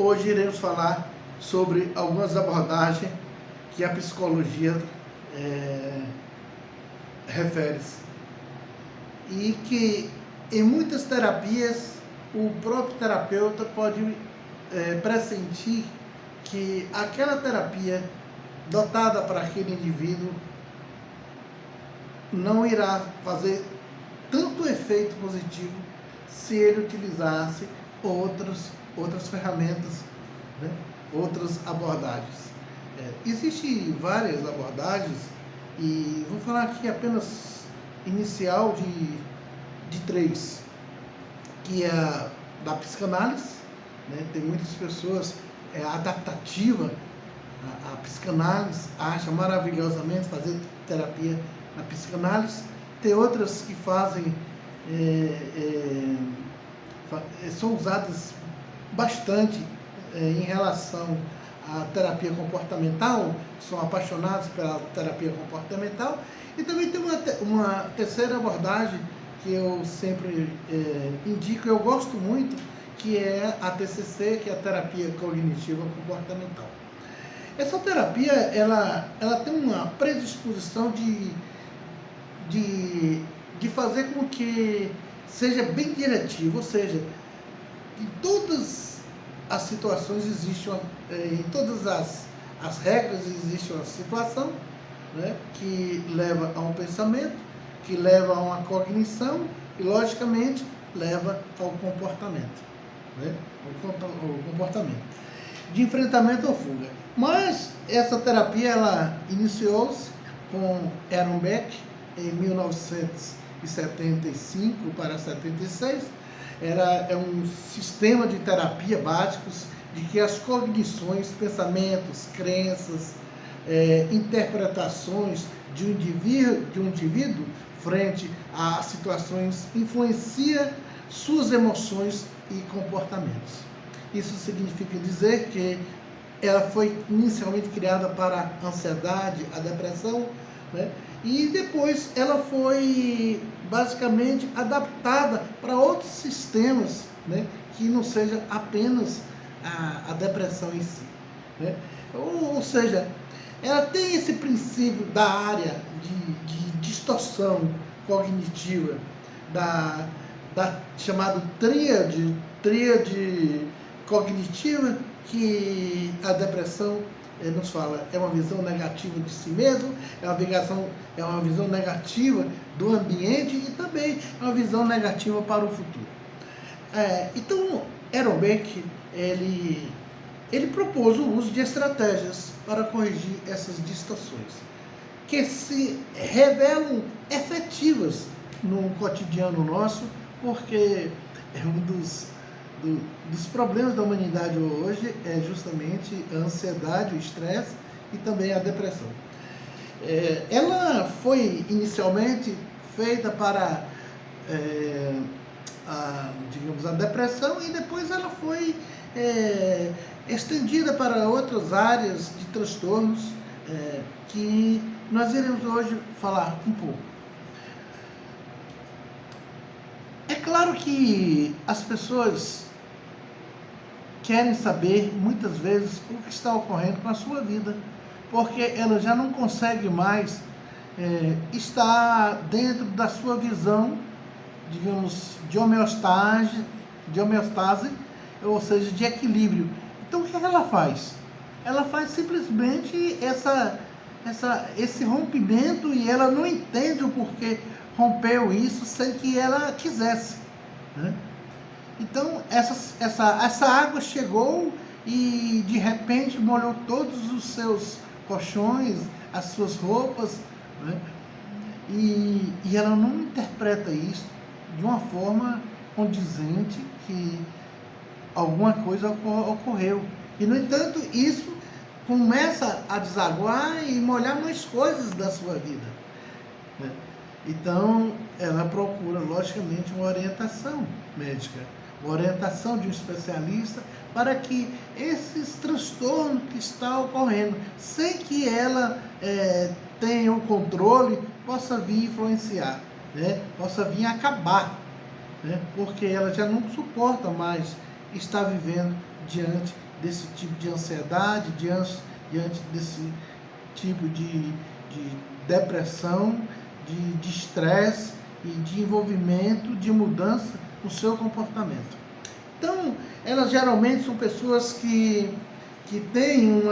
Hoje iremos falar sobre algumas abordagens que a psicologia refere-se e que em muitas terapias o próprio terapeuta pode pressentir que aquela terapia dotada para aquele indivíduo não irá fazer tanto efeito positivo se ele utilizasse outras ferramentas, né? Outras abordagens. Existem várias abordagens e vou falar aqui apenas inicial de três, que é a da psicanálise, né? Tem muitas pessoas adaptativa a psicanálise, acha maravilhosamente fazer terapia na psicanálise. Tem outras que fazem são usadas bastante em relação à terapia comportamental, são apaixonados pela terapia comportamental. E também tem uma terceira abordagem que eu sempre indico, eu gosto muito, que é a TCC, que é a terapia cognitiva comportamental. Essa terapia, ela tem uma predisposição de fazer com que seja bem diretivo, ou seja, em todas as situações existe em todas as regras existe uma situação, né, que leva a um pensamento, que leva a uma cognição e, logicamente, leva ao comportamento, né, o comportamento de enfrentamento ou fuga. Mas essa terapia ela iniciou-se com Ehrenberg em 1975 para 76. É um sistema de terapia básicos de que as cognições, pensamentos, crenças, interpretações de um indivíduo frente a situações influencia suas emoções e comportamentos. Isso significa dizer que ela foi inicialmente criada para a ansiedade, a depressão, né? E depois ela foi basicamente adaptada para outros sistemas, né? Que não seja apenas a depressão em si, né? Ou seja, ela tem esse princípio da área de distorção cognitiva, da chamada tríade cognitiva, que a depressão nos fala, é uma visão negativa de si mesmo, é uma visão negativa do ambiente e também é uma visão negativa para o futuro. Então, Ehrenberg, ele propôs o uso de estratégias para corrigir essas distorções, que se revelam efetivas no cotidiano nosso, porque é um dos problemas da humanidade hoje é justamente a ansiedade, o estresse e também a depressão. Ela foi inicialmente feita para a depressão e depois ela foi estendida para outras áreas de transtornos que nós iremos hoje falar um pouco. É claro que as pessoas querem saber, muitas vezes, o que está ocorrendo com a sua vida, porque ela já não consegue mais estar dentro da sua visão, digamos, de homeostase, ou seja, de equilíbrio. Então, o que ela faz? Ela faz simplesmente esse rompimento e ela não entende o porquê rompeu isso sem que ela quisesse, né? Então, essa água chegou e, de repente, molhou todos os seus colchões, as suas roupas, né? E ela não interpreta isso de uma forma condizente que alguma coisa ocorreu. E, no entanto, isso começa a desaguar e molhar mais coisas da sua vida, né? Então, ela procura, logicamente, uma orientação médica, uma orientação de um especialista para que esses transtornos que estão ocorrendo, sem que ela tenha o controle, possa vir influenciar, né? Possa vir acabar, né? Porque ela já não suporta mais está vivendo diante desse tipo de ansiedade, diante desse tipo de depressão, de estresse e de envolvimento, de mudança no seu comportamento. Então, elas geralmente são pessoas que têm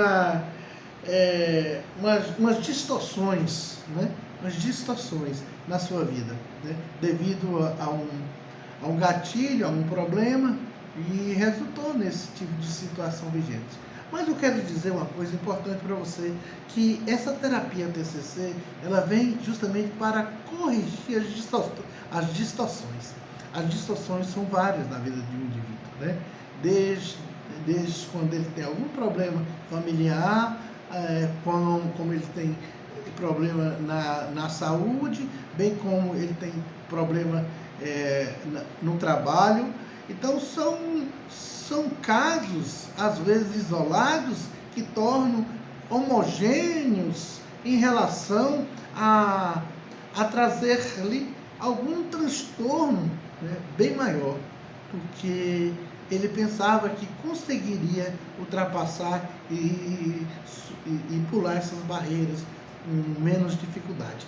umas distorções, né? Umas distorções na sua vida, né? Devido a um gatilho, a um problema, e resultou nesse tipo de situação vigente. Mas eu quero dizer uma coisa importante para você, que essa terapia TCC, ela vem justamente para corrigir as distorções. As distorções são várias na vida de um indivíduo, né? Desde quando ele tem algum problema familiar, como ele tem problema na saúde, bem como ele tem problema no trabalho. Então são casos, às vezes isolados, que tornam homogêneos em relação a trazer-lhe algum transtorno, né, bem maior do que ele pensava que conseguiria ultrapassar e pular essas barreiras com menos dificuldade.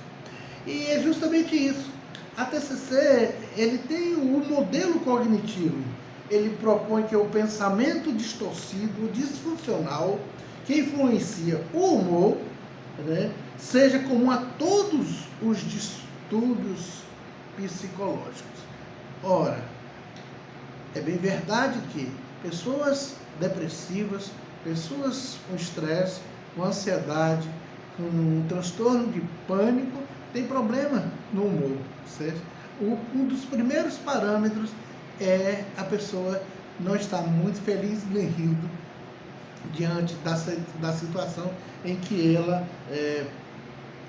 E é justamente isso. A TCC, ele tem o modelo cognitivo. Ele propõe que o pensamento distorcido, disfuncional, que influencia o humor, né, seja comum a todos os distúrbios psicológicos. Ora, é bem verdade que pessoas depressivas, pessoas com estresse, com ansiedade, com um transtorno de pânico, tem problema no humor, certo? Um dos primeiros parâmetros é a pessoa não estar muito feliz nem rindo diante da situação em que ela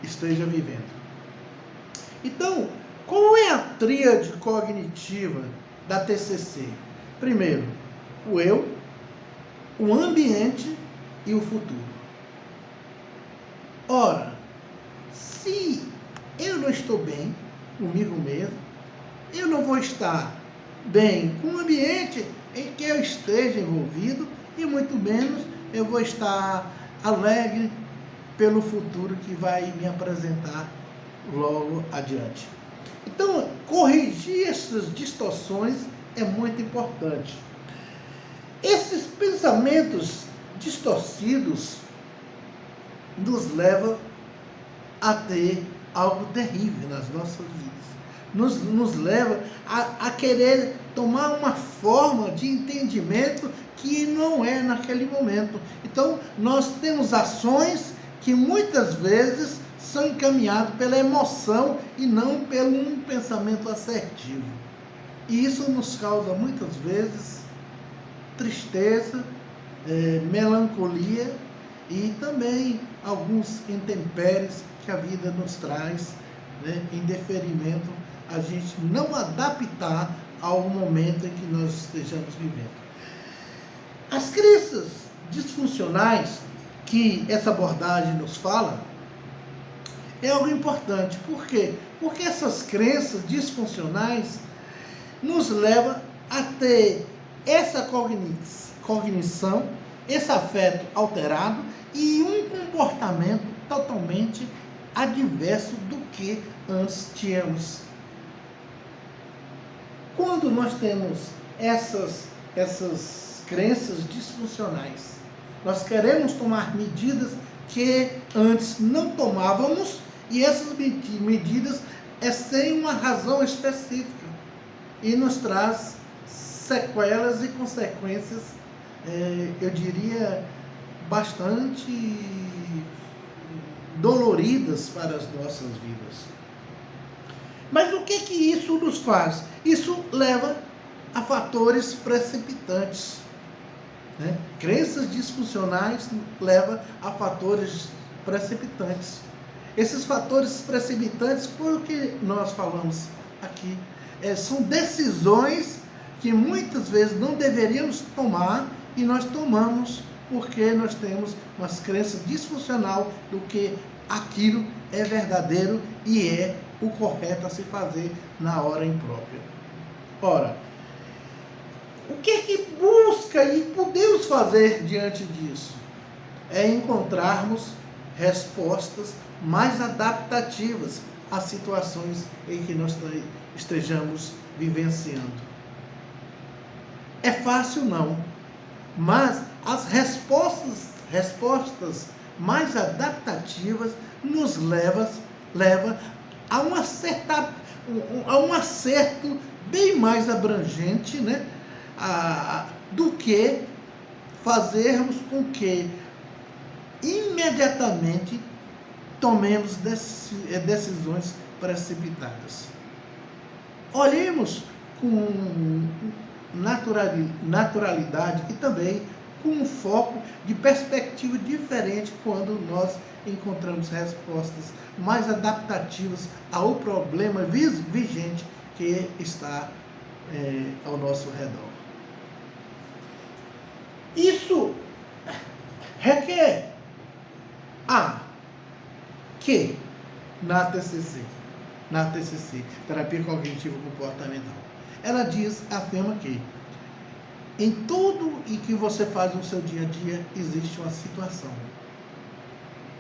esteja vivendo. Então, qual é a tríade cognitiva da TCC? Primeiro, o eu, o ambiente e o futuro. Ora, se eu não estou bem comigo mesmo, eu não vou estar bem com o ambiente em que eu esteja envolvido e muito menos eu vou estar alegre pelo futuro que vai me apresentar logo adiante. Então, corrigir essas distorções é muito importante. Esses pensamentos distorcidos nos levam a ter algo terrível nas nossas vidas. Nos leva a querer tomar uma forma de entendimento que não é naquele momento. Então, nós temos ações que muitas vezes são encaminhadas pela emoção e não pelo um pensamento assertivo. E isso nos causa muitas vezes tristeza, melancolia e também alguns intempéries que a vida nos traz, né, em deferimento a gente não adaptar ao momento em que nós estejamos vivendo. As crenças disfuncionais que essa abordagem nos fala é algo importante. Por quê? Porque essas crenças disfuncionais nos levam a ter essa cognição, esse afeto alterado e um comportamento totalmente adverso do que antes tínhamos. Quando nós temos essas crenças disfuncionais, nós queremos tomar medidas que antes não tomávamos, e essas medidas sem uma razão específica e nos traz sequelas e consequências, eu diria, bastante doloridas para as nossas vidas. Mas o que isso nos faz? Isso leva a fatores precipitantes, né? Crenças disfuncionais levam a fatores precipitantes. Esses fatores precipitantes, foi o que nós falamos aqui, são decisões que muitas vezes não deveríamos tomar e nós tomamos porque nós temos umas crenças disfuncionais do que aquilo é verdadeiro e é o correto a se fazer na hora imprópria. Ora, O que busca e podemos fazer diante disso? É encontrarmos respostas mais adaptativas às situações em que nós estejamos vivenciando. É fácil não, mas as respostas mais adaptativas nos leva a um acerto bem mais abrangente, né? Do que fazermos com que imediatamente tomemos decisões precipitadas. Olhemos com naturalidade e também com um foco de perspectiva diferente quando nós encontramos respostas mais adaptativas ao problema vigente que está ao nosso redor. Isso requer que na TCC, Terapia Cognitivo Comportamental, ela afirma que em tudo e que você faz no seu dia a dia existe uma situação.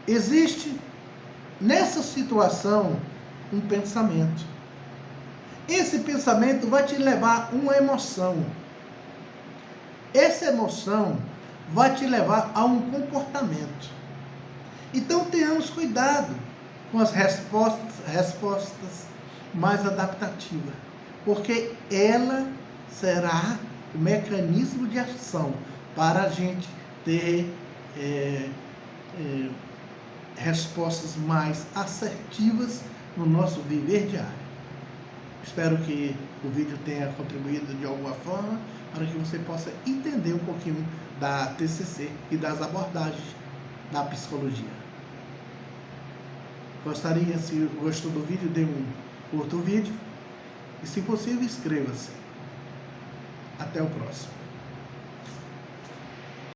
Existe nessa situação um pensamento. Esse pensamento vai te levar a uma emoção. Essa emoção vai te levar a um comportamento. Então tenhamos cuidado com as respostas mais adaptativas, porque ela será o mecanismo de ação para a gente ter respostas mais assertivas no nosso viver diário. Espero que o vídeo tenha contribuído de alguma forma para que você possa entender um pouquinho da TCC e das abordagens da psicologia. Gostaria, se gostou do vídeo, dê um curta o vídeo e, se possível, inscreva-se. Até o próximo.